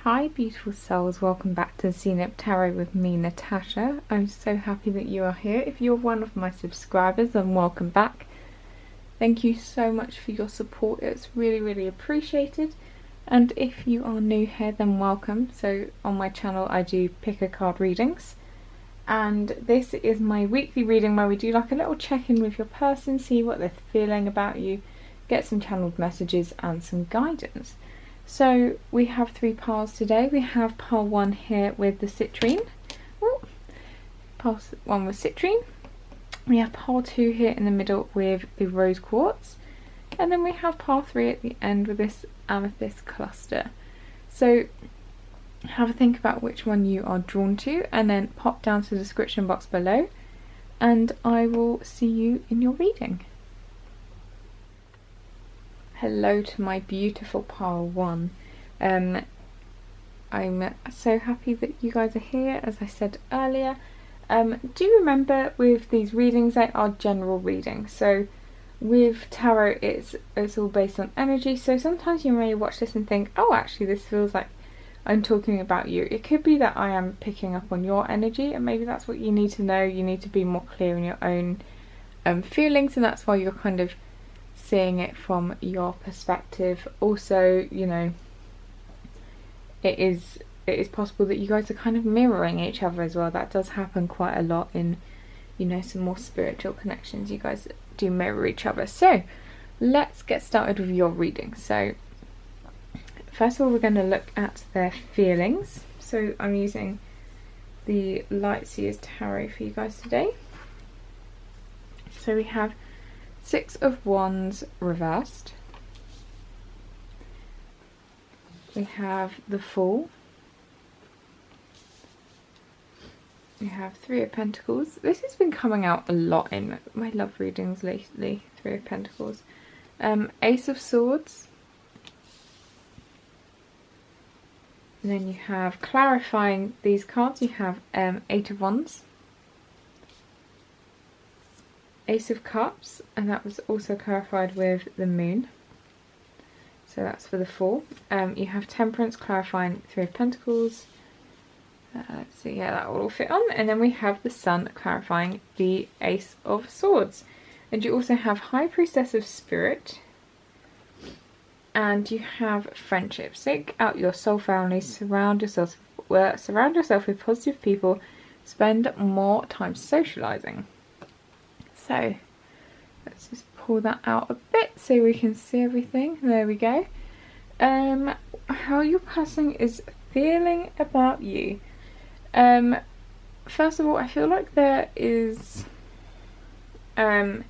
Hi beautiful souls, welcome back to Nymph Tarot with me, Natasha. I'm so happy that you are here. If you're one of my subscribers, then welcome back. Thank you so much for your support, it's really appreciated. And if you are new here, then welcome. So on my channel I do pick a card readings, and this is my weekly reading where we do like a little check-in with your person, see what they're feeling about you, get some channeled messages and some guidance. So we have 3 piles today. We have pile 1 here with the citrine. Pile 1 with citrine. We have pile 2 here in the middle with the rose quartz. And then we have pile 3 at the end with this amethyst cluster. So have a think about which one you are drawn to and then pop down to the description box below and I will see you in your reading. Hello to my beautiful pile 1. I'm so happy that you guys are here, as I said earlier. Do remember with these readings, they are general readings. So with tarot it's all based on energy, so sometimes you may watch this and think, oh actually this feels like I'm talking about you. It could be that I am picking up on your energy and maybe that's what you need to know. You need to be more clear in your own feelings, and that's why you're kind of seeing it from your perspective. Also, you know, it is possible that you guys are kind of mirroring each other as well. That does happen quite a lot in, you know, some more spiritual connections. You guys do mirror each other. So let's get started with your reading. So first of all, we're going to look at their feelings. So I'm using the Light Seers Tarot for you guys today. So we have 6 of Wands reversed. We have the Fool. We have 3 of Pentacles. This has been coming out a lot in my love readings lately. 3 of Pentacles. Ace of Swords. And then you have, clarifying these cards, you have 8 of Wands. Ace of Cups, and that was also clarified with the Moon, so that's for the Fool. You have Temperance, clarifying 3 of Pentacles. So yeah, that will all fit on. And then we have the Sun, clarifying the Ace of Swords. And you also have High Priestess of Spirit, and you have Friendship. Seek out your soul family, surround yourself with positive people, spend more time socializing. So let's just pull that out a bit so we can see everything. There we go. How your person is feeling about you. First of all, I feel like there is I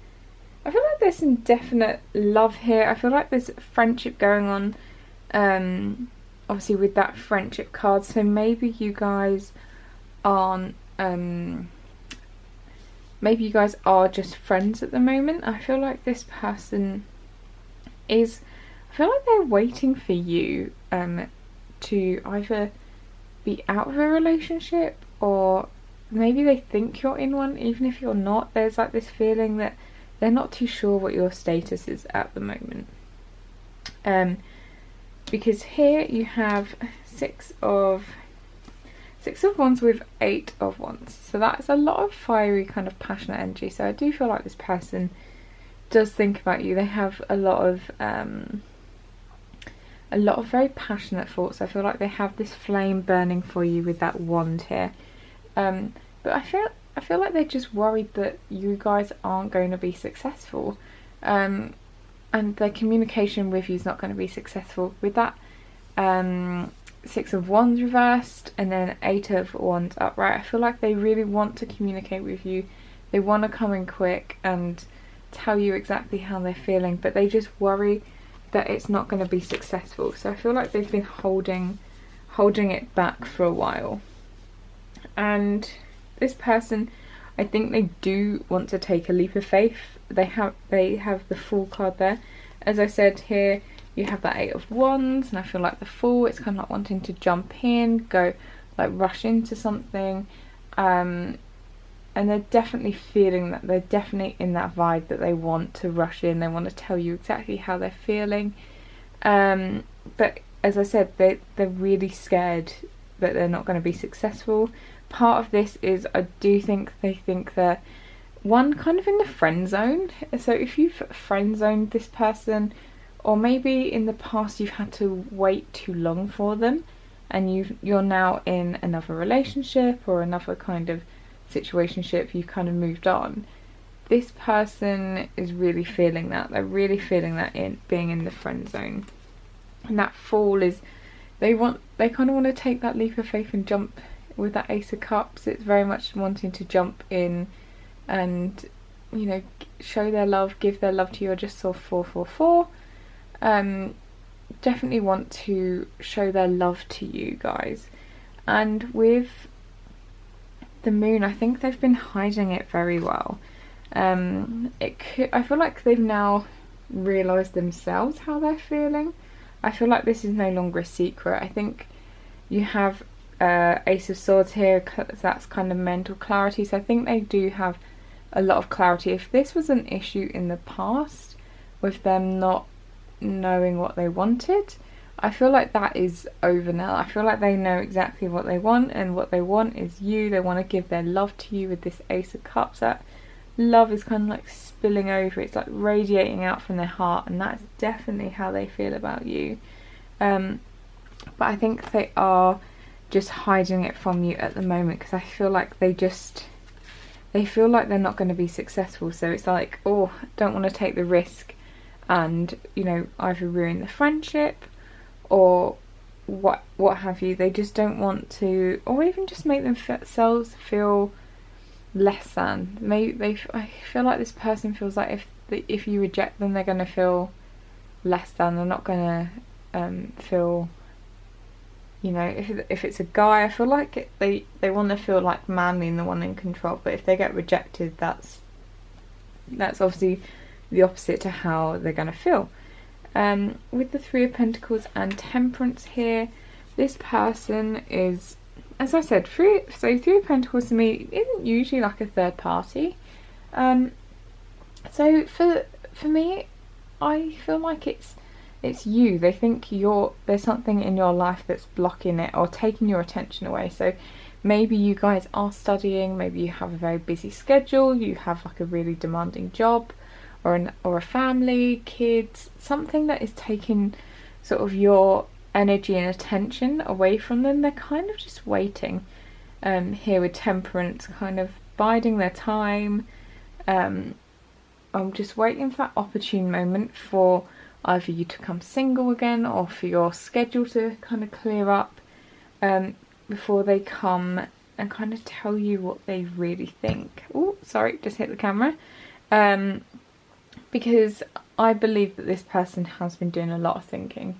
feel like there's some definite love here. I feel like there's friendship going on, obviously with that friendship card. So maybe you guys aren't maybe you guys are just friends at the moment. I feel like this person is, I feel like they're waiting for you to either be out of a relationship, or maybe they think you're in one even if you're not. There's like this feeling that they're not too sure what your status is at the moment. Because here you have 6 of Wands with 8 of Wands, so that's a lot of fiery kind of passionate energy. So I do feel like this person does think about you. They have a lot of very passionate thoughts. I feel like they have this flame burning for you with that wand here, but I feel like they're just worried that you guys aren't going to be successful, and their communication with you is not going to be successful with that 6 of Wands reversed and then 8 of Wands upright. I feel like they really want to communicate with you. They want to come in quick and tell you exactly how they're feeling, but they just worry that it's not going to be successful. So I feel like they've been holding it back for a while. And this person, I think they do want to take a leap of faith. They have the Fool card there. As I said, here you have that 8 of Wands, and I feel like the Fool, it's kind of like wanting to jump in, go like rush into something, and they're definitely feeling that, they're definitely in that vibe that they want to rush in, they want to tell you exactly how they're feeling, but as I said, they're really scared that they're not going to be successful. Part of this is, I do think they think they're one kind of in the friend zone. So if you've friend zoned this person, or maybe in the past you've had to wait too long for them, and you're now in another relationship or another kind of situationship, you've kind of moved on. This person is really feeling that. They're really feeling that in being in the friend zone. And that fall is, they kind of want to take that leap of faith and jump with that Ace of Cups. It's very much wanting to jump in and, you know, show their love, give their love to you. I just saw 444. Definitely want to show their love to you guys. And with the moon, I think they've been hiding it very well. I feel like they've now realised themselves how they're feeling. I feel like this is no longer a secret. I think you have Ace of Swords here, that's kind of mental clarity, so I think they do have a lot of clarity. If this was an issue in the past with them not knowing what they wanted, I feel like that is over now. I feel like they know exactly what they want, and what they want is you. They want to give their love to you with this Ace of Cups. That love is kind of like spilling over, it's like radiating out from their heart, and that's definitely how they feel about you. But I think they are just hiding it from you at the moment, because I feel like they feel like they're not going to be successful. So it's like, oh, don't want to take the risk and, you know, either ruin the friendship or what have you. They just don't want to, or even just make themselves feel less than. I feel like this person feels like if you reject them, they're going to feel less than. They're not going to feel, you know, if it's a guy, I feel like they want to feel like manly and the one in control. But if they get rejected, that's obviously the opposite to how they're going to feel. With the Three of Pentacles and Temperance here, this person is, as I said, Three of Pentacles to me isn't usually like a third party. So for me, I feel like it's you. They think there's something in your life that's blocking it or taking your attention away. So maybe you guys are studying, maybe you have a very busy schedule, you have like a really demanding job, or a family, kids, something that is taking sort of your energy and attention away from them. They're kind of just waiting. Here with Temperance, kind of biding their time. I'm just waiting for that opportune moment for either you to come single again, or for your schedule to kind of clear up before they come and kind of tell you what they really think. Oh, sorry, just hit the camera. Because I believe that this person has been doing a lot of thinking,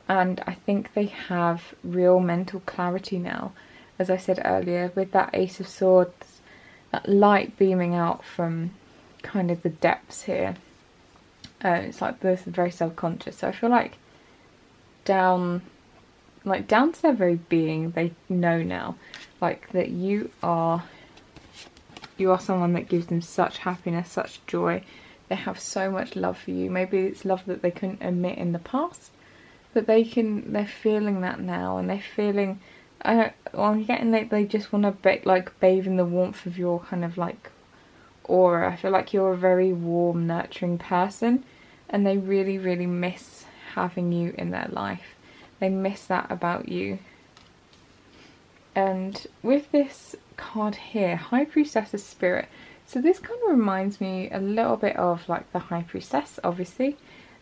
and I think they have real mental clarity now. As I said earlier, with that Ace of Swords, that light beaming out from kind of the depths here. It's like this very self-conscious. So I feel like down to their very being, they know now, like, that you are someone that gives them such happiness, such joy. They have so much love for you. Maybe it's love that they couldn't admit in the past, but they're feeling that now, and they're feeling, I'm getting that they just want to bathe in the warmth of your kind of like aura. I feel like you're a very warm, nurturing person, and they really, really miss having you in their life. They miss that about you. And with this card here, High Priestess of Spirit, so this kind of reminds me a little bit of like the High Priestess, obviously,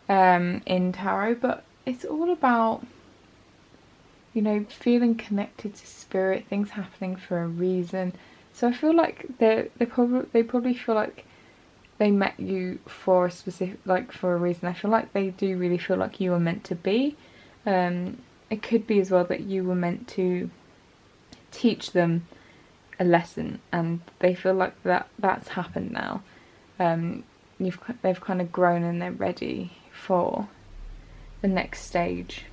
in tarot, but it's all about, you know, feeling connected to spirit, things happening for a reason. So I feel like they probably feel like they met you for a specific, like, for a reason. I feel like they do really feel like you were meant to be. It could be as well that you were meant to teach them a lesson, and they feel like that's happened now. They've kind of grown, and they're ready for the next stage.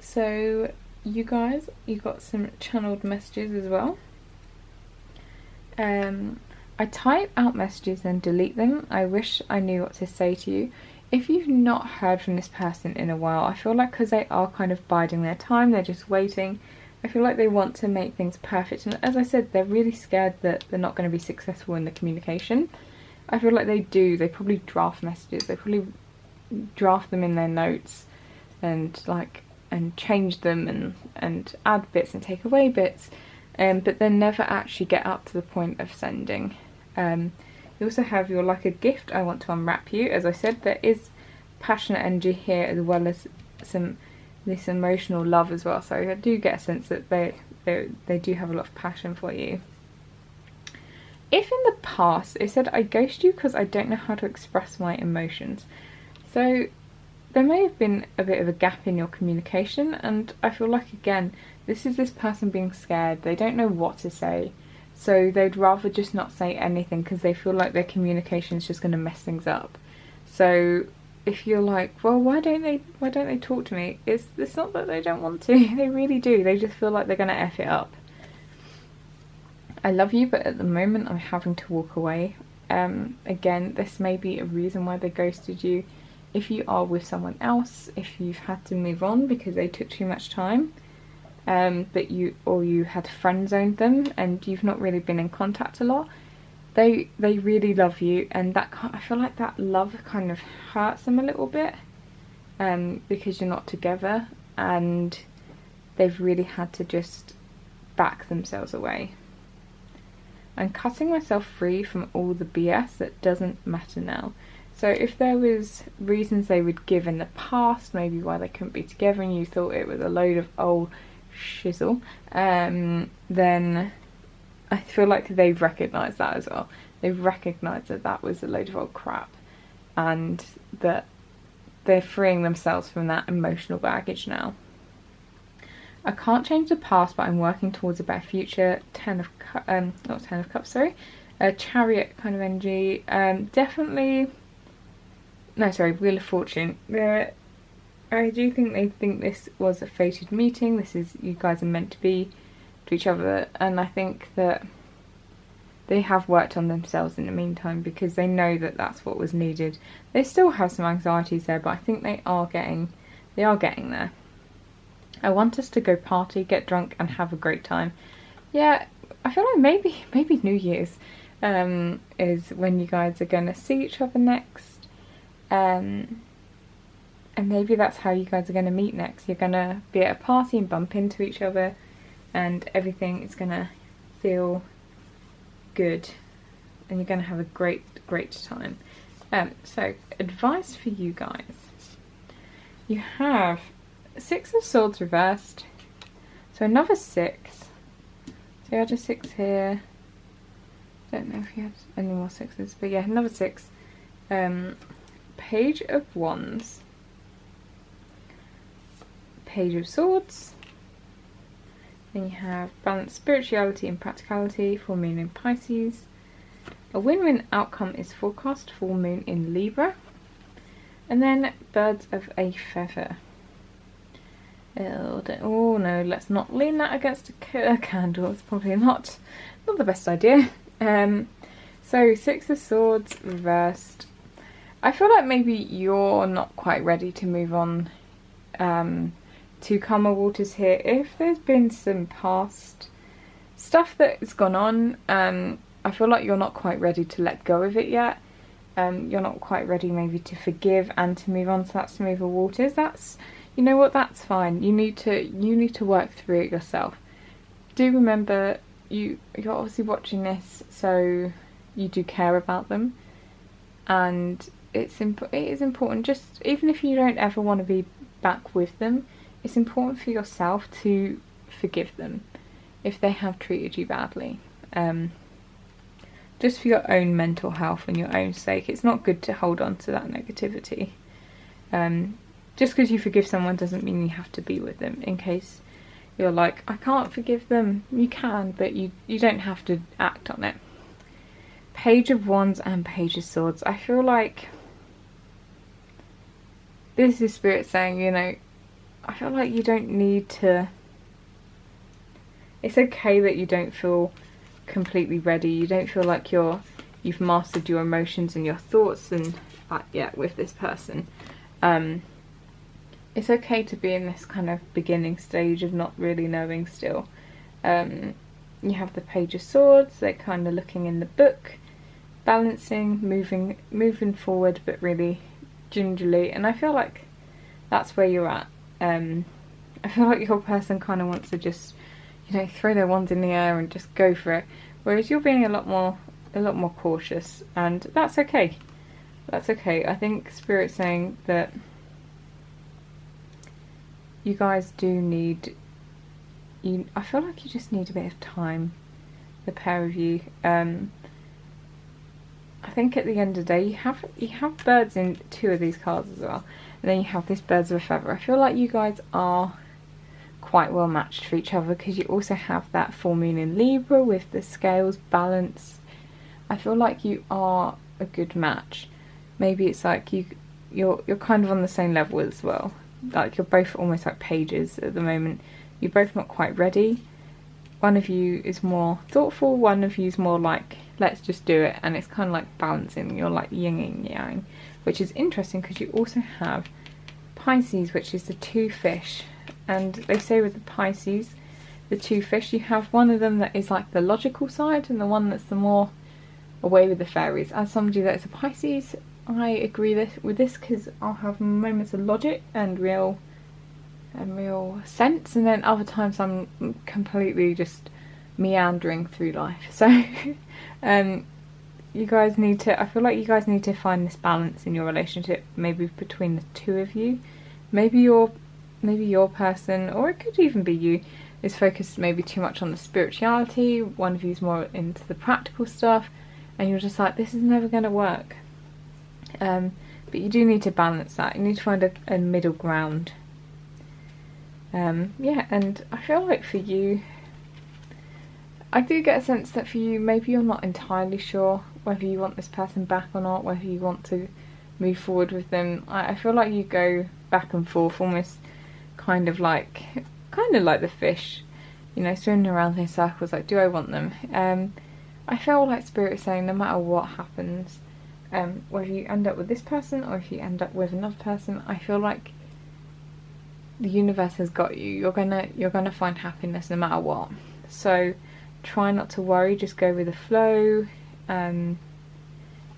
So you guys, you got some channeled messages as well. I type out messages and delete them. I wish I knew what to say to you. if you've not heard from this person in a while, I feel like because they are kind of biding their time, they're just waiting. I feel like they want to make things perfect, and as I said, they're really scared that they're not going to be successful in the communication. I feel like they probably draft messages, they probably draft them in their notes and change them and add bits and take away bits, but then never actually get up to the point of sending. You also have your like a gift, I want to unwrap you. As I said, there is passionate energy here as well as this emotional love as well, so I do get a sense that they do have a lot of passion for you. If in the past it said, I ghost you because I don't know how to express my emotions, so there may have been a bit of a gap in your communication, and I feel like again this is this person being scared, they don't know what to say, so they'd rather just not say anything because they feel like their communication is just going to mess things up. So if you're like, well, why don't they talk to me, it's not that they don't want to, they really do, they just feel like they're going to F it up. I love you, but at the moment I'm having to walk away. Again, this may be a reason why they ghosted you. If you are with someone else, if you've had to move on because they took too much time, but you had friend zoned them and you've not really been in contact a lot, they really love you, and I feel like that love kind of hurts them a little bit, because you're not together, and they've really had to just back themselves away. I'm cutting myself free from all the BS that doesn't matter now. So if there was reasons they would give in the past, maybe why they couldn't be together and you thought it was a load of old shizzle, then I feel like they've recognised that as well. They've recognised that that was a load of old crap, and that they're freeing themselves from that emotional baggage now. I can't change the past, but I'm working towards a better future. Not Ten of Cups, sorry. Chariot kind of energy. Definitely. No, sorry, Wheel of Fortune. I do think they think this was a fated meeting. This is, you guys are meant to be to each other, and I think that they have worked on themselves in the meantime because they know that that's what was needed. They still have some anxieties there, but I think they are getting there. I want us to go party, get drunk, and have a great time. Yeah, I feel like maybe New Year's is when you guys are going to see each other next. And maybe that's how you guys are going to meet next. You're going to be at a party and bump into each other, and everything is going to feel good. And you're going to have a great time. So, advice for you guys. You have Six of Swords reversed, so another 6. So you had a 6 here. Don't know if you had any more 6s, but yeah, another 6. Page of Wands, Page of Swords. Then you have balanced spirituality and practicality, full moon in Pisces. A win-win outcome is forecast, full moon in Libra. And then birds of a feather. Oh no, let's not lean that against a candle. It's probably not the best idea. So 6 of Swords reversed. I feel like maybe you're not quite ready to move on to calmer waters here. If there's been some past stuff that's gone on, I feel like you're not quite ready to let go of it yet. You're not quite ready maybe to forgive and to move on to that smoother waters. That's, you know what, that's fine. You need to work through it yourself. Do remember, you're obviously watching this, so you do care about them, and it is important, just even if you don't ever want to be back with them, it's important for yourself to forgive them if they have treated you badly. Just for your own mental health and your own sake, it's not good to hold on to that negativity. Just because you forgive someone doesn't mean you have to be with them. In case you're like, I can't forgive them, you can, but you don't have to act on it. Page of Wands and Page of Swords. I feel like this is Spirit saying, you know, I feel like you don't need to, it's okay that you don't feel completely ready. You don't feel like you're you've mastered your emotions and your thoughts and yeah, with this person. It's okay to be in this kind of beginning stage of not really knowing still. You have the Page of Swords, they're kind of looking in the book, balancing, moving forward, but really gingerly, and I feel like that's where you're at. I feel like your person kind of wants to just, you know, throw their wands in the air and just go for it, whereas you're being a lot more cautious, and that's okay. That's okay. I think Spirit's saying that you guys do need, I feel like you just need a bit of time, the pair of you. I think at the end of the day, you have birds in 2 of these cards as well, and then you have this birds of a feather. I feel like you guys are quite well matched for each other, because you also have that full moon in Libra with the scales balanced. I feel like you are a good match. Maybe it's like you're kind of on the same level as well. Like you're both almost like pages at the moment. You're both not quite ready. One of you is more thoughtful, one of you is more like, let's just do it, and it's kind of like balancing. You're like yin and yang, which is interesting because you also have Pisces, which is the 2 fish, and they say with the Pisces, the 2 fish, you have one of them that is like the logical side and the one that's the more away with the fairies. As somebody that is a Pisces, I agree with this because I'll have moments of logic and real sense, and then other times I'm completely just meandering through life. So you guys need to, I feel like you guys need to find this balance in your relationship, maybe between the 2 of you. Maybe your person, or it could even be you, is focused maybe too much on the spirituality, one of you's more into the practical stuff, and you're just like, this is never going to work. But you do need to balance that. You need to find a middle ground. Yeah, and I feel like for you, I do get a sense that for you, maybe you're not entirely sure whether you want this person back or not, whether you want to move forward with them. I feel like you go back and forth, almost kind of like the fish, you know, swimming around in circles, like, do I want them? I feel like Spirit is saying no matter what happens, whether you end up with this person or if you end up with another person, I feel like the universe has got you. You're gonna find happiness no matter what. So try not to worry, just go with the flow. And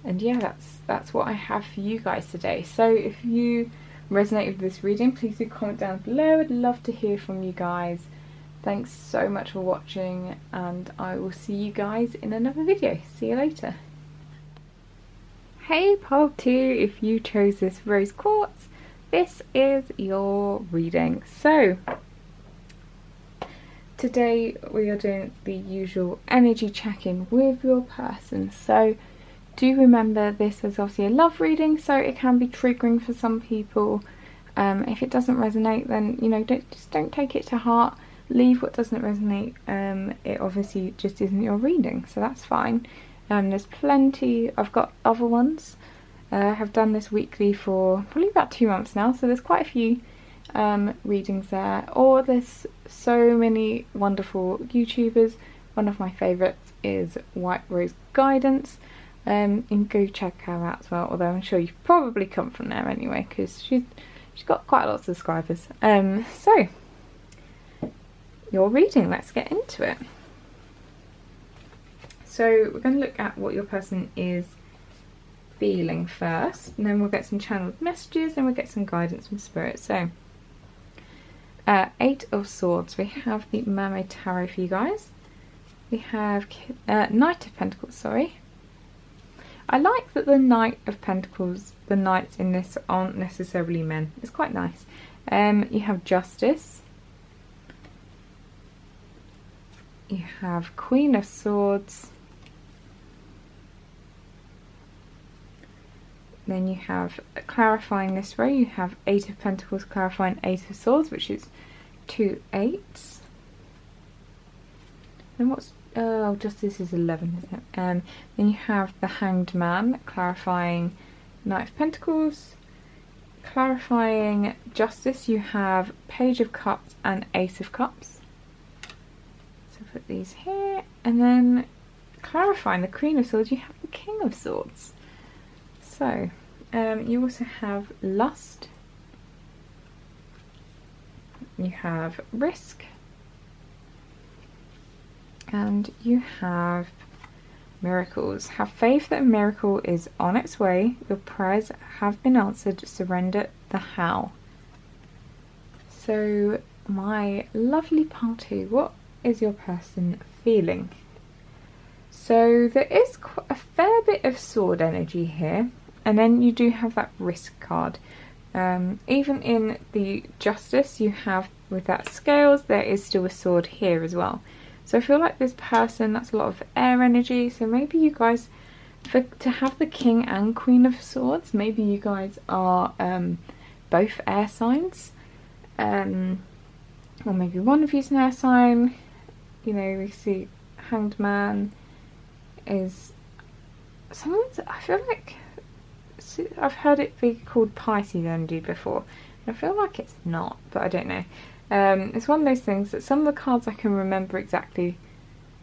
yeah, that's what I have for you guys today. So if you resonate with this reading, please do comment down below. I'd love to hear from you guys. Thanks so much for watching, and I will see you guys in another video. See you later. Hey pile 2, if you chose this rose quartz, this is your reading. So today we are doing the usual energy check-in with your person. So do remember, this is obviously a love reading, so it can be triggering for some people. If it doesn't resonate, then, you know, don't take it to heart. Leave what doesn't resonate. It obviously just isn't your reading, so that's fine. There's plenty. I've got other ones. I have done this weekly for probably about 2 months now, so there's quite a few readings there. Or there's so many wonderful YouTubers. One of my favourites is White Rose Guidance. And go check her out as well, although I'm sure you've probably come from there anyway, because she's got quite a lot of subscribers. So your reading, let's get into it. So we're going to look at what your person is feeling first, and then we'll get some channeled messages and we'll get some guidance from Spirit. So 8 of Swords, we have the Mame Tarot for you guys. We have Knight of Pentacles, sorry. I like that the Knight of Pentacles, the knights in this aren't necessarily men. It's quite nice. You have Justice. You have Queen of Swords. Then you have, clarifying this row, you have 8 of Pentacles clarifying 8 of Swords, which is 2 8s. Then what's, oh, Justice is 11, isn't it? Then you have the Hanged Man clarifying Knight of Pentacles. Clarifying Justice, you have Page of Cups and Ace of Cups. So put these here. And then clarifying the Queen of Swords, you have the King of Swords. So, you also have lust, you have risk, and you have miracles. Have faith that a miracle is on its way. Your prayers have been answered. Surrender the how. So, my lovely party, what is your person feeling? So there is a fair bit of sword energy here, and then you do have that risk card. Even in the justice you have with that scales, there is still a sword here as well. So I feel like this person, that's a lot of air energy, so maybe you guys, to have the king and queen of swords, maybe you guys are both air signs, or maybe one of you's an air sign. You know, we see Hanged Man is someone's, I feel like I've heard it be called Pisces energy before, and I feel like it's not, but I don't know. It's one of those things that some of the cards I can remember exactly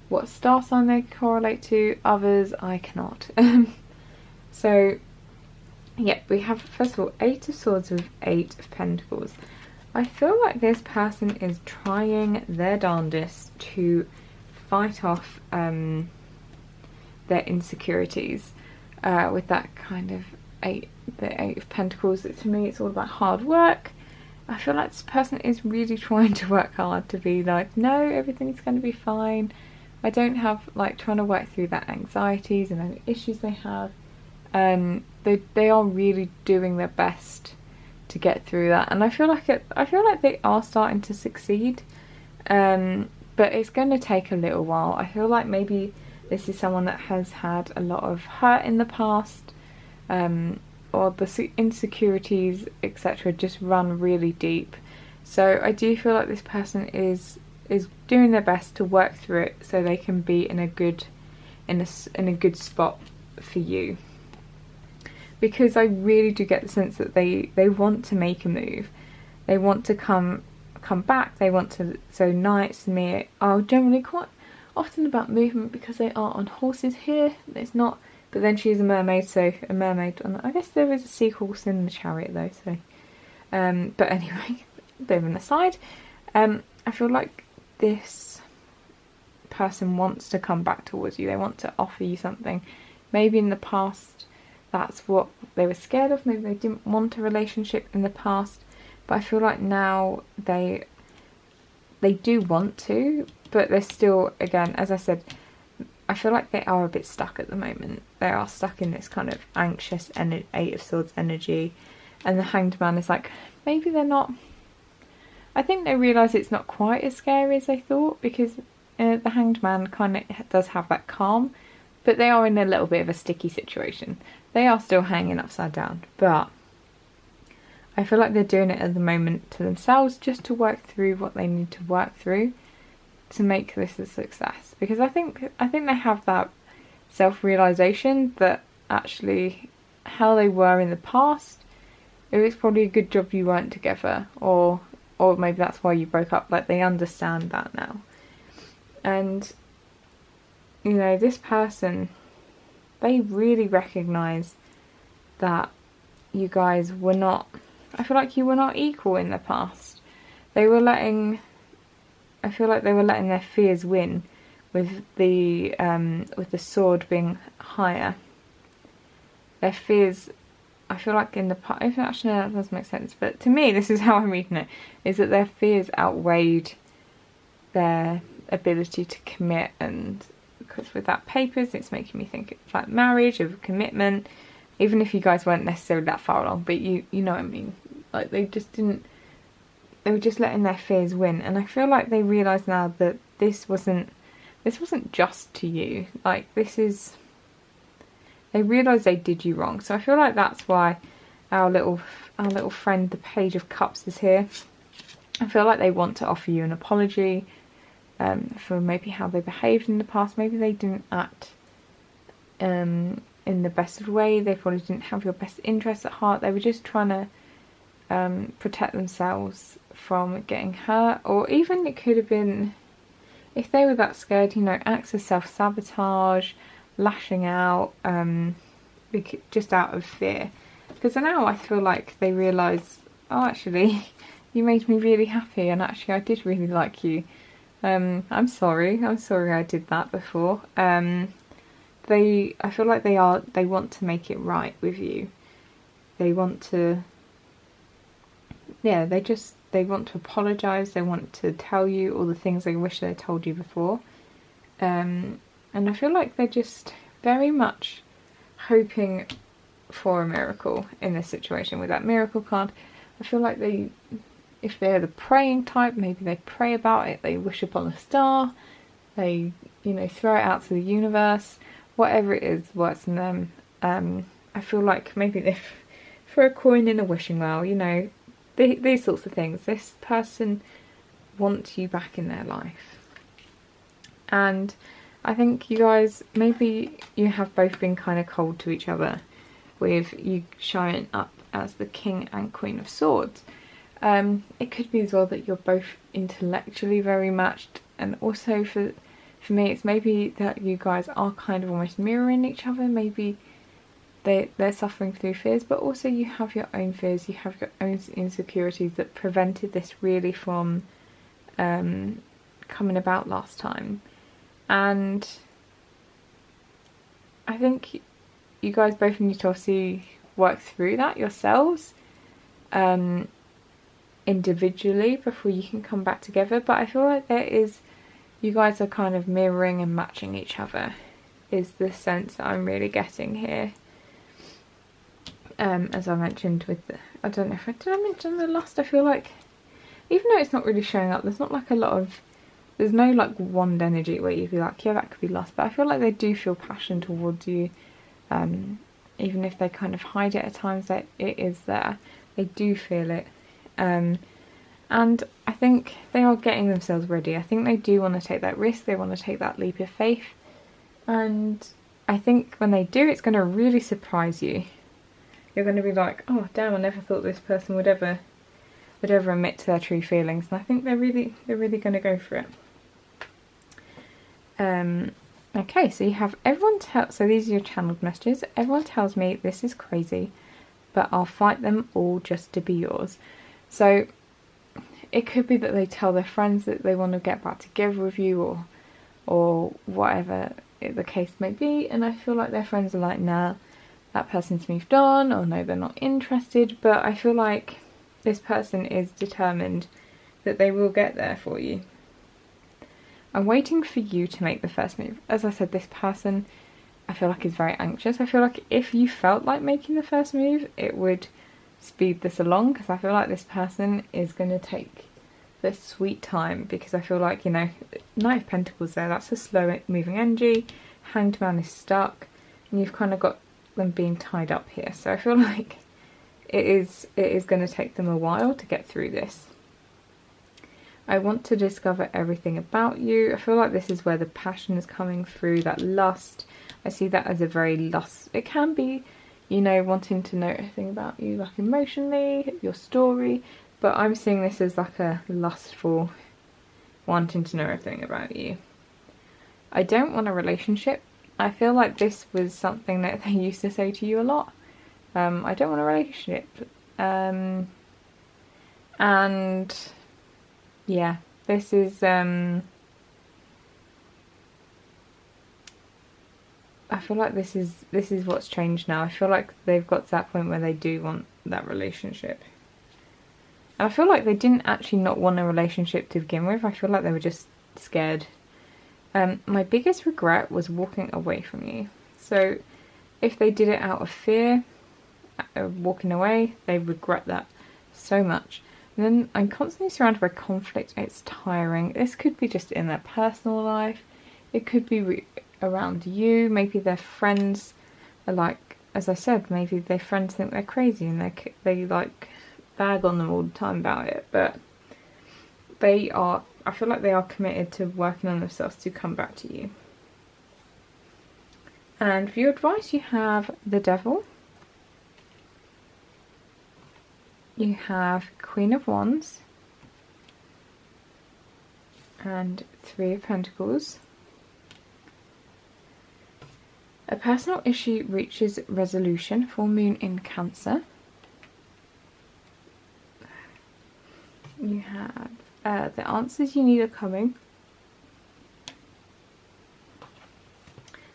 what star sign they correlate to, others I cannot. So yeah, we have first of all 8 of Swords with 8 of Pentacles. I feel like this person is trying their darndest to fight off their insecurities with that kind of the 8 of Pentacles. To me, it's all about hard work. I feel like this person is really trying to work hard to be like, no, everything's going to be fine. I don't have, like, trying to work through that anxieties and the issues they have. They are really doing their best to get through that, and I feel like they are starting to succeed, but it's going to take a little while. I feel like maybe this is someone that has had a lot of hurt in the past, or the insecurities, etc., just run really deep. So I do feel like this person is doing their best to work through it, so they can be in a good spot for you. Because I really do get the sense that they want to make a move. They want to come back. They want to. So knights to me are generally quite often about movement because they are on horses here. It's not, but then she's a mermaid, so a mermaid. I guess there is a seahorse in the chariot though. So, but anyway, a bit of an aside. I feel like this person wants to come back towards you. They want to offer you something. Maybe in the past, that's what they were scared of. Maybe they didn't want a relationship in the past, but I feel like now they do want to, but they're still, again, as I said, I feel like they are a bit stuck at the moment. They are stuck in this kind of anxious 8 of Swords energy, and the Hanged Man is like, maybe they're not. I think they realise it's not quite as scary as they thought, because the Hanged Man kind of does have that calm, but they are in a little bit of a sticky situation. They are still hanging upside down, but I feel like they're doing it at the moment to themselves, just to work through what they need to work through to make this a success. Because I think they have that self-realisation that actually how they were in the past, it was probably a good job you weren't together, or maybe that's why you broke up. Like, they understand that now. And you know, this person, they really recognise that you guys were not, I feel like you were not equal in the past. I feel like they were letting their fears win with the sword being higher. Their fears, I feel like in the past, actually no, that doesn't make sense, but to me, this is how I'm reading it, is that their fears outweighed their ability to commit. And because with that papers, it's making me think of like marriage, of commitment, even if you guys weren't necessarily that far along, but you know what I mean. Like, they were just letting their fears win, and I feel like they realise now that this wasn't just to you. Like, they realise they did you wrong. So I feel like that's why our little friend, the Page of Cups, is here. I feel like they want to offer you an apology for maybe how they behaved in the past. Maybe they didn't act in the best of way. They probably didn't have your best interests at heart. They were just trying to protect themselves from getting hurt, or even it could have been, if they were that scared, you know, acts of self-sabotage, lashing out, just out of fear. Because now I feel like they realise, oh, actually, you made me really happy, and actually I did really like you. I'm sorry I did that before. I feel like they want to make it right with you. They want to, yeah, they want to apologise, they want to tell you all the things they wish they told you before. And I feel like they're just very much hoping for a miracle in this situation with that miracle card. I feel like if they're the praying type, maybe they pray about it, they wish upon a star, they, throw it out to the universe, whatever it is works in them. I feel like maybe they throw a coin in a wishing well, these sorts of things. This person wants you back in their life. And I think you guys, maybe you have both been kind of cold to each other, with you showing up as the King and Queen of Swords. It could be as well that you're both intellectually very matched, and also for me it's maybe that you guys are kind of almost mirroring each other. Maybe they're suffering through fears, but also you have your own fears, you have your own insecurities that prevented this really from coming about last time. And I think you guys both need to obviously work through that yourselves individually before you can come back together. But I feel like you guys are kind of mirroring and matching each other, is the sense that I'm really getting here. As I mentioned with I don't know if did I mention the lust. I feel like even though it's not really showing up, there's no like wand energy where you'd be like, yeah, that could be lust, but I feel like they do feel passion towards you, even if they kind of hide it at times, that it is there. They do feel it, and I think they are getting themselves ready. I think they do want to take that risk, they want to take that leap of faith, and I think when they do, it's going to really surprise you. You're going to be like, oh damn, I never thought this person would ever admit to their true feelings, and I think they're really going to go for it. Okay, so you have so these are your channeled messages. Everyone tells me this is crazy, but I'll fight them all just to be yours. So it could be that they tell their friends that they want to get back together with you, or whatever the case may be, and I feel like their friends are like, nah, that person's moved on, or no, they're not interested. But I feel like this person is determined that they will get there for you. I'm waiting for you to make the first move. As I said, this person I feel like is very anxious. I feel like if you felt like making the first move, it would speed this along, because I feel like this person is going to take this sweet time, because I feel like, Knight of Pentacles there, that's a slow moving energy. Hanged Man is stuck, and you've kind of got them being tied up here. So I feel like it is going to take them a while to get through this. I want to discover everything about you. I feel like this is where the passion is coming through, that lust. I see that as a very lust. It can be, wanting to know everything about you, like emotionally, your story, but I'm seeing this as like a lustful wanting to know everything about you. I don't want a relationship. I feel like this was something that they used to say to you a lot. I don't want a relationship. And yeah, this is I feel like this is what's changed now. I feel like they've got to that point where they do want that relationship. And I feel like they didn't actually not want a relationship to begin with. I feel like they were just scared. My biggest regret was walking away from you. So if they did it out of fear, walking away, they regret that so much. And then I'm constantly surrounded by conflict. It's tiring. This could be just in their personal life. It could be around you. Maybe their friends are like, as I said, maybe their friends think they're crazy and they like bag on them all the time about it. But I feel like they are committed to working on themselves to come back to you. And for your advice, you have the Devil. You have Queen of Wands and Three of Pentacles. A personal issue reaches resolution. Full moon in Cancer. You have the answers you need are coming.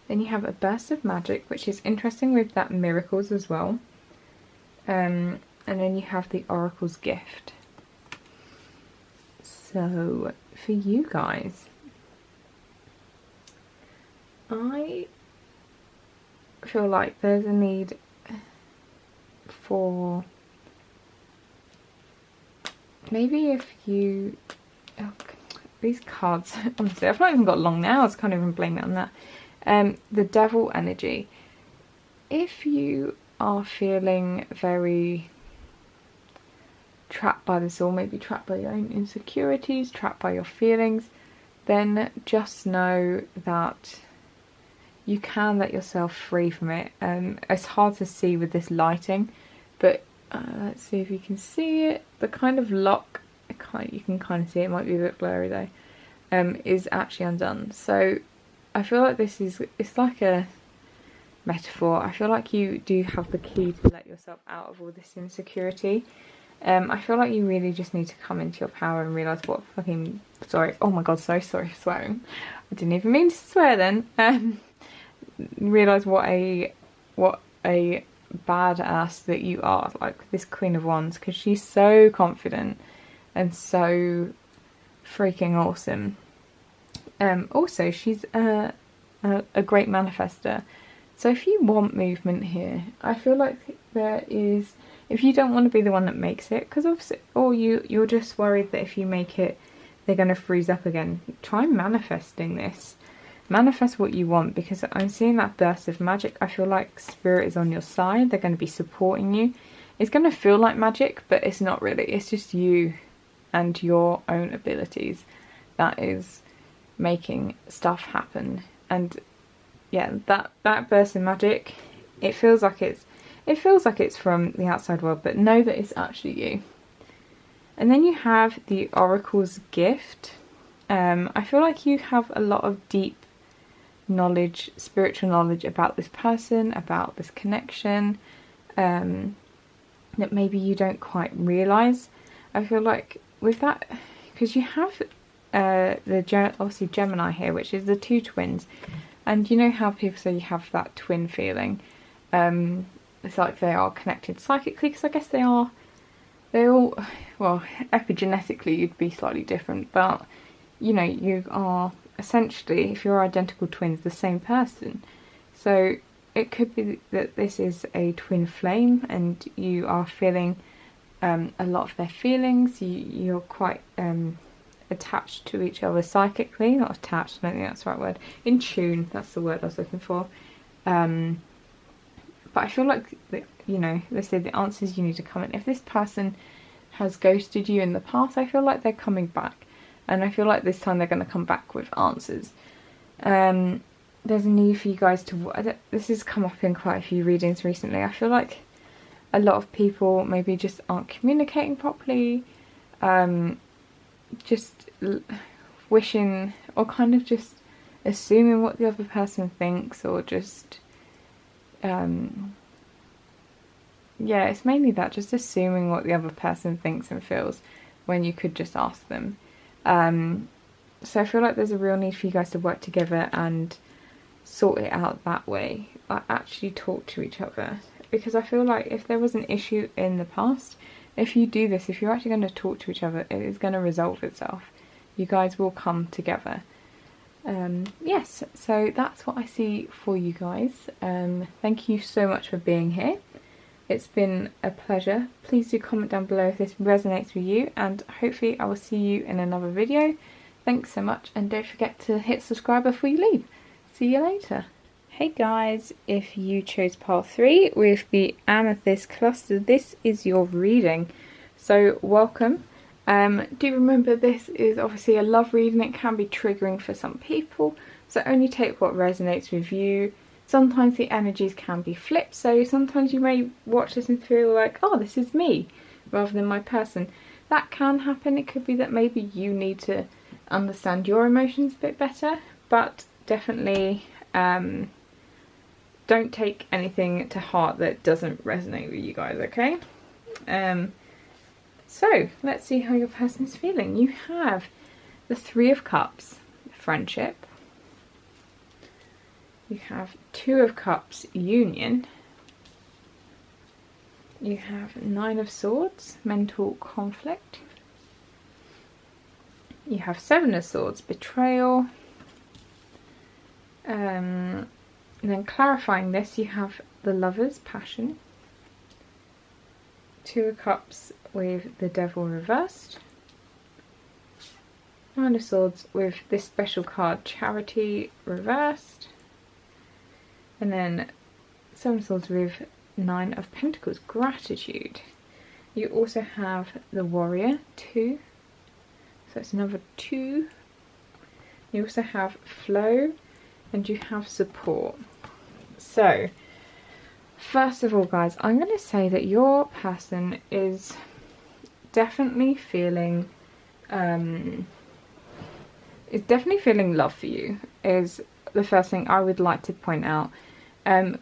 Then you have a burst of magic, which is interesting with that miracles as well. And then you have the Oracle's gift. So for you guys, I feel like there's a need for maybe if you, these cards, honestly, I've not even got long nails, can't even blame it on that. The devil energy. If you are feeling very trapped by this, or maybe trapped by your own insecurities, trapped by your feelings, then just know that you can let yourself free from it. It's hard to see with this lighting, but let's see if you can see it. The kind of lock, you can kind of see it, it might be a bit blurry though, is actually undone. So I feel like it's like a metaphor. I feel like you do have the key to let yourself out of all this insecurity. I feel like you really just need to come into your power and realise what fucking, sorry, oh my god, so sorry for swearing. I didn't even mean to swear then. Realise what a badass that you are, like this Queen of Wands, because she's so confident and so freaking awesome. Also, she's a great manifester. So if you want movement here, I feel like there is, if you don't want to be the one that makes it, because obviously, or you're just worried that if you make it, they're going to freeze up again, try manifesting this. Manifest what you want, because I'm seeing that burst of magic. I feel like spirit is on your side. They're going to be supporting you. It's going to feel like magic, but it's not really. It's just you and your own abilities that is making stuff happen. And yeah, that burst of magic, it feels like it's from the outside world, but know that it's actually you. And then you have the Oracle's gift. I feel like you have a lot of deep knowledge, spiritual knowledge about this person, about this connection, that maybe you don't quite realise. I feel like with that, because you have obviously Gemini here, which is the two twins, and you know how people say you have that twin feeling. It's like they are connected psychically, because I guess they're all, well, epigenetically you'd be slightly different, but you know, you are essentially, if you're identical twins, the same person. So it could be that this is a twin flame and you are feeling a lot of their feelings. You're quite attached to each other psychically, not attached, I don't think that's the right word, in tune, that's the word I was looking for. But I feel like, you know, they say the answers you need to come in. If this person has ghosted you in the past, I feel like they're coming back. And I feel like this time they're going to come back with answers. There's a need for you guys to... This has come up in quite a few readings recently. I feel like a lot of people maybe just aren't communicating properly. Just wishing, or kind of just assuming what the other person thinks, or just... yeah, it's mainly that, just assuming what the other person thinks and feels when you could just ask them. So I feel like there's a real need for you guys to work together and sort it out that way, like actually talk to each other, because I feel like if there was an issue in the past, if you do this, if you're actually going to talk to each other, it is going to resolve itself. You guys will come together. Yes, so that's what I see for you guys. Thank you so much for being here. It's been a pleasure. Please do comment down below if this resonates with you, and hopefully I will see you in another video. Thanks so much, and don't forget to hit subscribe before you leave. See you later. Hey guys, if you chose part 3 with the amethyst cluster, this is your reading. So welcome. Do remember this is obviously a love reading. It can be triggering for some people, so only take what resonates with you. Sometimes the energies can be flipped, so sometimes you may watch this and feel like, oh, this is me, rather than my person. That can happen. It could be that maybe you need to understand your emotions a bit better, but definitely don't take anything to heart that doesn't resonate with you guys, okay? So let's see how your person is feeling. You have the Three of Cups, friendship. You have Two of Cups, union. You have Nine of Swords, mental conflict. You have Seven of Swords, betrayal. And then clarifying this, you have the Lovers, passion. Two of Cups with the Devil reversed. Nine of Swords with this special card, charity, reversed. And then Seven of Swords with Nine of Pentacles, gratitude. You also have the Warrior, 2. So it's another 2. You also have flow, and you have support. So, first of all, guys, I'm going to say that your person is definitely feeling love for you, is the first thing I would like to point out.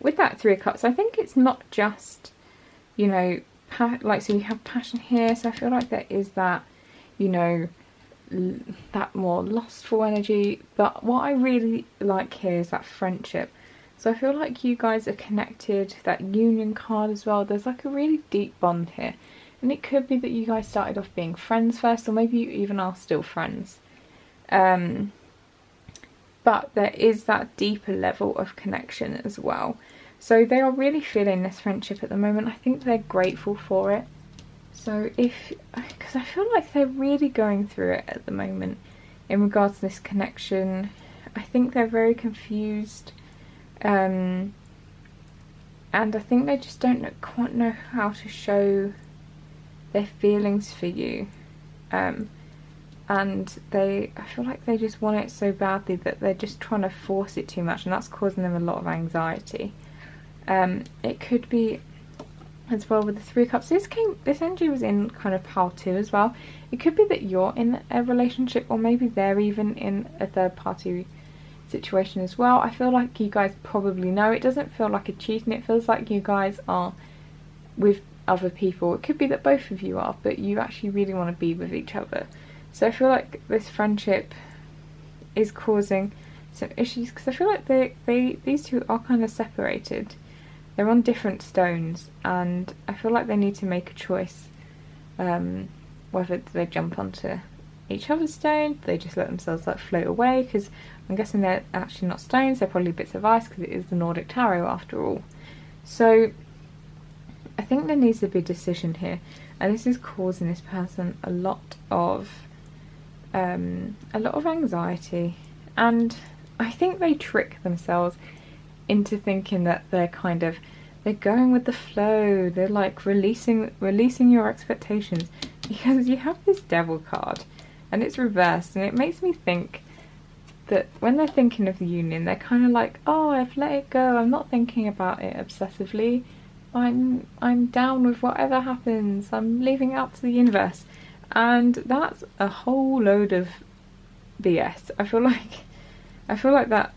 With that Three of Cups, I think it's not just, you know, so you have passion here, so I feel like there is that, you know, that more lustful energy, but what I really like here is that friendship. So I feel like you guys are connected, that union card as well, there's like a really deep bond here, and it could be that you guys started off being friends first, or maybe you even are still friends. But there is that deeper level of connection as well. So they are really feeling this friendship at the moment. I think they're grateful for it. So because I feel like they're really going through it at the moment in regards to this connection. I think they're very confused. And I think they just don't quite know how to show their feelings for you. And I feel like they just want it so badly that they're just trying to force it too much, and that's causing them a lot of anxiety. It could be as well with the Three of Cups. This energy was in kind of pile 2 as well. It could be that you're in a relationship, or maybe they're even in a third party situation as well. I feel like you guys probably know. It doesn't feel like a cheating, it feels like you guys are with other people. It could be that both of you are, but you actually really want to be with each other. So I feel like this friendship is causing some issues, because I feel like these two are kind of separated. They're on different stones, and I feel like they need to make a choice, whether they jump onto each other's stone, do they just let themselves like float away, because I'm guessing they're actually not stones, they're probably bits of ice, because it is the Nordic Tarot after all. So I think there needs to be a decision here, and this is causing this person a lot of anxiety, and I think they trick themselves into thinking that they're going with the flow, they're like releasing your expectations, because you have this Devil card and it's reversed, and it makes me think that when they're thinking of the union, they're kind of like, oh, I've let it go, I'm not thinking about it obsessively, I'm down with whatever happens, I'm leaving it up to the universe. And that's a whole load of BS. I feel like that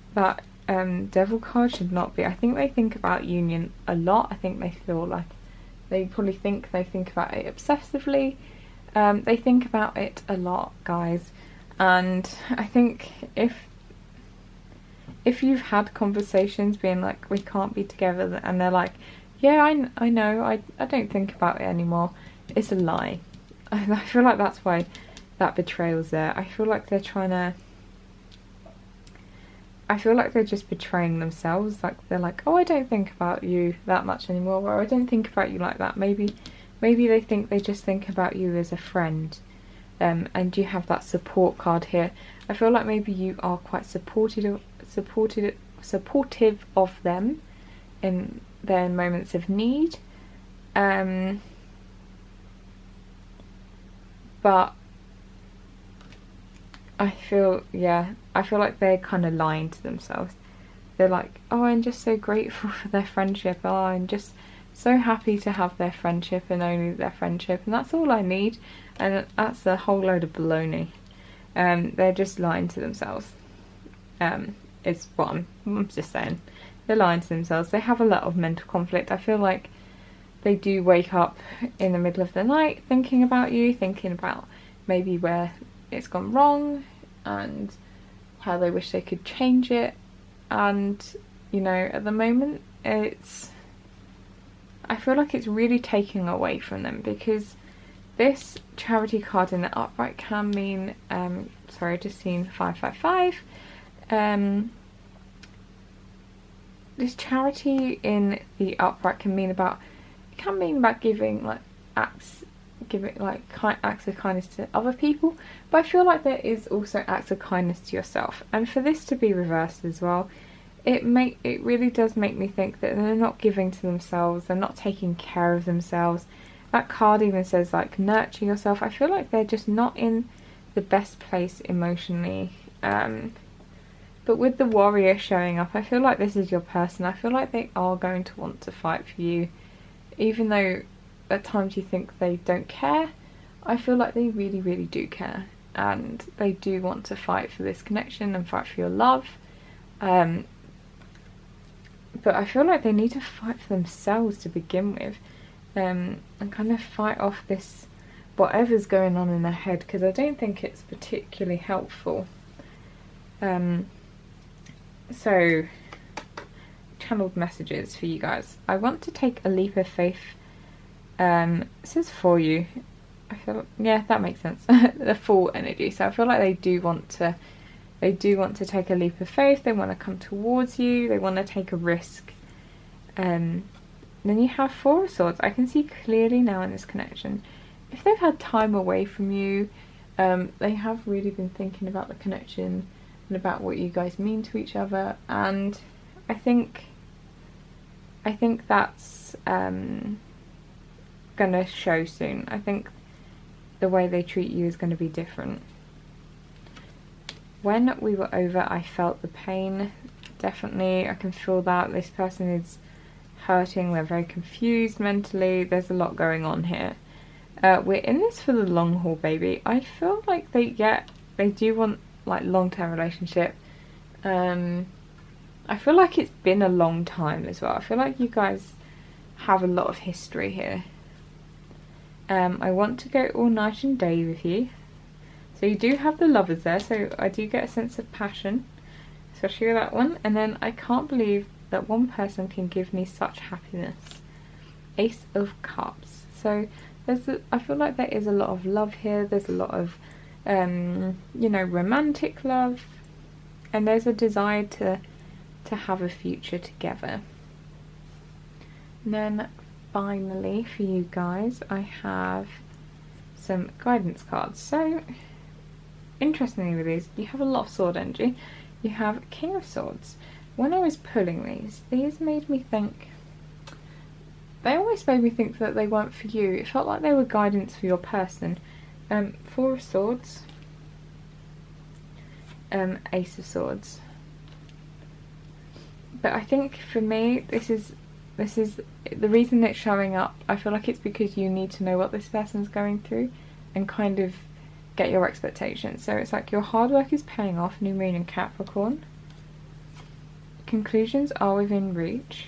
Devil card should not be. I think they think about union a lot. I think they feel like they think about it obsessively. They think about it a lot, guys. And I think if you've had conversations being like, we can't be together, and they're like, yeah, I know, I don't think about it anymore, it's a lie. I feel like that's why that betrayal's there. I feel like they're just betraying themselves. Like, they're like, oh, I don't think about you that much anymore, or I don't think about you like that. Maybe they just think about you as a friend. And you have that support card here. I feel like maybe you are quite supportive of them in their moments of need. But I feel like they're kind of lying to themselves. They're like, oh, I'm just so grateful for their friendship. Oh, I'm just so happy to have their friendship and only their friendship, and that's all I need. And that's a whole load of baloney. They're just lying to themselves. Is what I'm just saying. they're lying to themselves. They have a lot of mental conflict. I feel like they do wake up in the middle of the night thinking about you, thinking about maybe where it's gone wrong and how they wish they could change it. And, you know, at the moment, I feel like it's really taking away from them, because this charity card in the upright can mean, sorry, I just seen 555. This charity in the upright can mean about giving like acts of kindness to other people, but I feel like there is also acts of kindness to yourself. And for this to be reversed as well, it really does make me think that they're not giving to themselves, they're not taking care of themselves. That card even says like nurture yourself. I feel like they're just not in the best place emotionally. But with the warrior showing up, I feel like this is your person. I feel like they are going to want to fight for you, even though at times you think they don't care. I feel like they really, really do care, and they do want to fight for this connection and fight for your love. But I feel like they need to fight for themselves to begin with, and kind of fight off this whatever's going on in their head, because I don't think it's particularly helpful. So, channeled messages for you guys. I want to take a leap of faith. It says for you. I feel, yeah, that makes sense. The full energy. So I feel like they do want to take a leap of faith. They want to come towards you. They want to take a risk. Then you have Four of Swords. I can see clearly now in this connection, if they've had time away from you, they have really been thinking about the connection and about what you guys mean to each other. And I think that's gonna show soon. I think the way they treat you is going to be different. When we were over, I felt the pain. Definitely, I can feel that this person is hurting. They're very confused mentally. There's a lot going on here. We're in this for the long haul, baby. I feel like they do want like long-term relationship. I feel like it's been a long time as well. I feel like you guys have a lot of history here. I want to go all night and day with you. So you do have the lovers there, so I do get a sense of passion, especially with that one. And then I can't believe that one person can give me such happiness. Ace of Cups. So I feel like there is a lot of love here. There's a lot of, you know, romantic love, and there's a desire to have a future together. And then finally for you guys, I have some guidance cards. So interestingly with these, you have a lot of sword energy. You have King of Swords. When I was pulling these made me think, they always made me think that they weren't for you. It felt like they were guidance for your person. Four of Swords, Ace of Swords. But I think for me, this is the reason it's showing up. I feel like it's because you need to know what this person's going through and kind of get your expectations. So it's like your hard work is paying off, New Moon and Capricorn. Conclusions are within reach.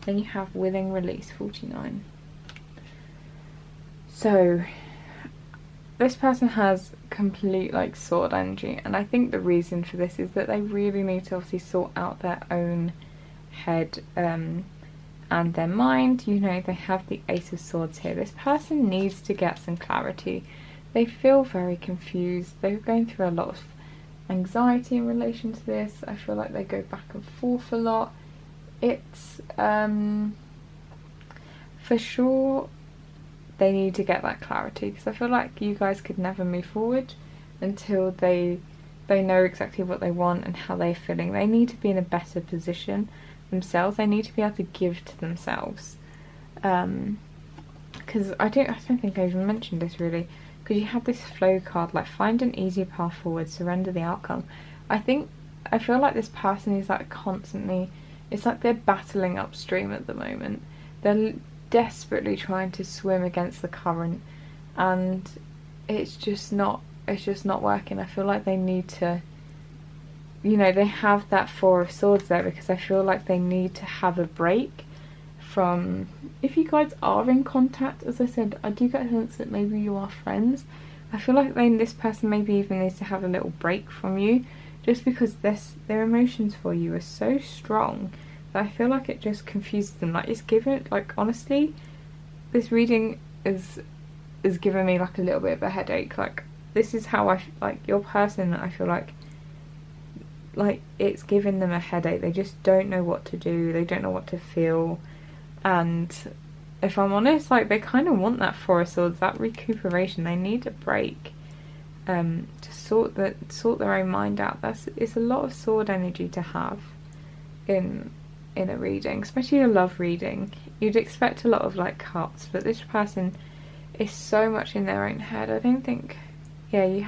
Then you have Willing Release, 49. So this person has complete like sword energy, and I think the reason for this is that they really need to obviously sort out their own head and their mind. You know, they have the Ace of Swords here. This person needs to get some clarity. They feel very confused. They're going through a lot of anxiety in relation to this. I feel like they go back and forth a lot. It's for sure they need to get that clarity, because I feel like you guys could never move forward until they know exactly what they want and how they're feeling. They need to be in a better position themselves. They need to be able to give to themselves. Because I don't think I even mentioned this really, because you have this flow card, like find an easy path forward, surrender the outcome. I feel like this person is like constantly, it's like they're battling upstream at the moment. They're desperately trying to swim against the current, and it's just not working. I feel like they need to you know, they have that Four of Swords there because I feel like they need to have a break from, if you guys are in contact, as I said, I do get a sense that maybe you are friends. I feel like this person maybe even needs to have a little break from you, just because their emotions for you are so strong that I feel like it just confuses them. Like, it's given, like, honestly, this reading is giving me like a little bit of a headache. Like, this is how like, your person, I feel like it's giving them a headache. They just don't know what to do, they don't know what to feel. And if I'm honest, like, they kind of want that Four of Swords, that recuperation. They need a break to sort their own mind out. It's a lot of sword energy to have in a reading, especially a love reading. You'd expect a lot of like cups, but this person is so much in their own head. I don't think, yeah, you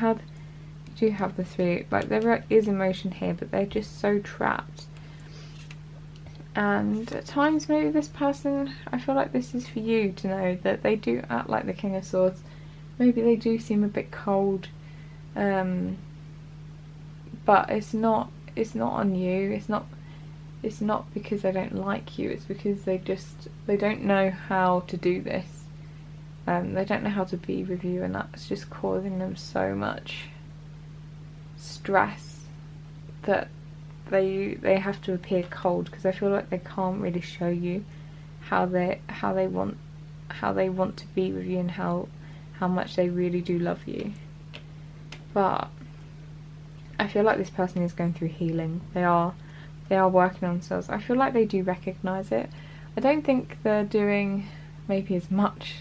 do have the three, like, there is emotion here, but they're just so trapped. And at times maybe this person, I feel like this is for you to know that they do act like the King of Swords. Maybe they do seem a bit cold, but it's not on you. It's not because they don't like you. It's because they don't know how to do this. They don't know how to be with you, and that's just causing them so much stress that they have to appear cold, because I feel like they can't really show you how they want to be with you and how much they really do love you. But I feel like this person is going through healing. They are working on themselves. I feel like they do recognise it. I don't think they're doing maybe as much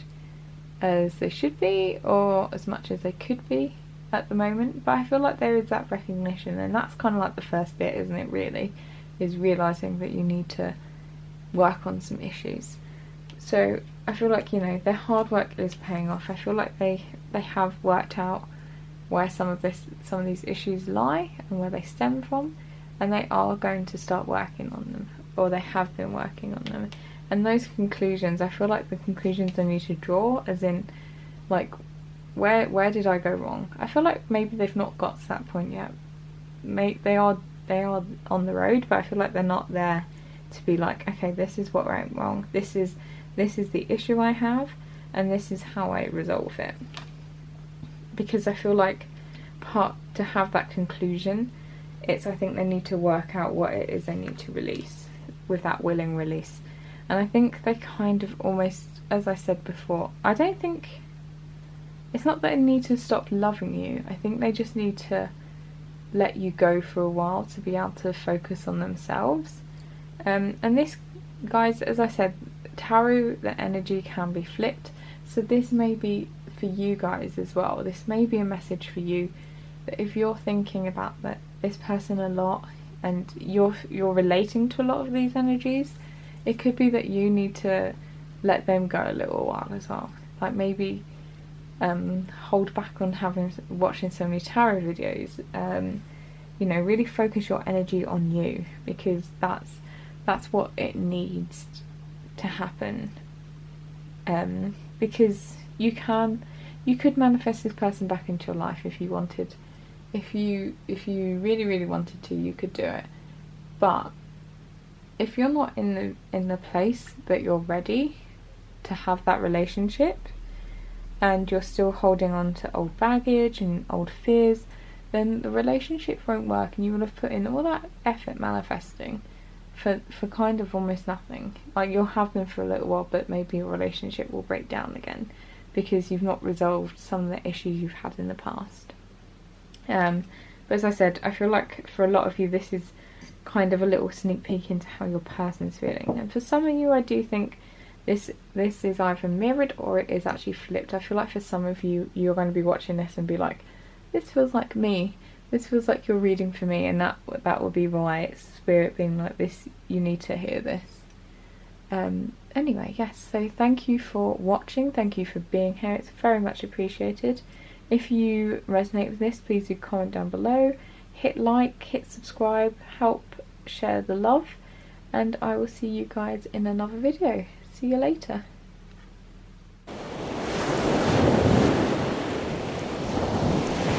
as they should be or as much as they could be at the moment, but I feel like there is that recognition, and that's kind of like the first bit, isn't it, really, is realising that you need to work on some issues. So I feel like, you know, their hard work is paying off. I feel like they have worked out where some of these issues lie and where they stem from, and they are going to start working on them, or they have been working on them. And those conclusions, I feel like the conclusions they need to draw, as in, like, where did I go wrong? I feel like maybe they've not got to that point yet. They are on the road, but I feel like they're not there to be like, okay, this is what went wrong. This is the issue I have, and this is how I resolve it. Because I feel like to have that conclusion, I think they need to work out what it is they need to release with that willing release. And I think they kind of almost, as I said before, I don't think, it's not that they need to stop loving you. I think they just need to let you go for a while to be able to focus on themselves. And this, guys, as I said, tarot, the energy can be flipped. So this may be for you guys as well. This may be a message for you, that if you're thinking about this person a lot and you're relating to a lot of these energies, it could be that you need to let them go a little while as well. Like, maybe hold back on watching so many tarot videos. You know, really focus your energy on you, because that's what it needs to happen. Because you could manifest this person back into your life if you wanted. If you really, really wanted to, you could do it. But if you're not in the place that you're ready to have that relationship, and you're still holding on to old baggage and old fears, then the relationship won't work, and you will have put in all that effort manifesting for kind of almost nothing. Like, you'll have them for a little while, but maybe your relationship will break down again because you've not resolved some of the issues you've had in the past. But as I said, I feel like for a lot of you this is kind of a little sneak peek into how your person's feeling. And for some of you, I do think this is either mirrored or it is actually flipped. I feel like for some of you, you're going to be watching this and be like, this feels like me. This feels like you're reading for me, and that will be why. It's spirit being like, this, you need to hear this. Anyway, yes, so thank you for watching. Thank you for being here. It's very much appreciated. If you resonate with this, please do comment down below. Hit like, hit subscribe, help share the love, and I will see you guys in another video. See you later.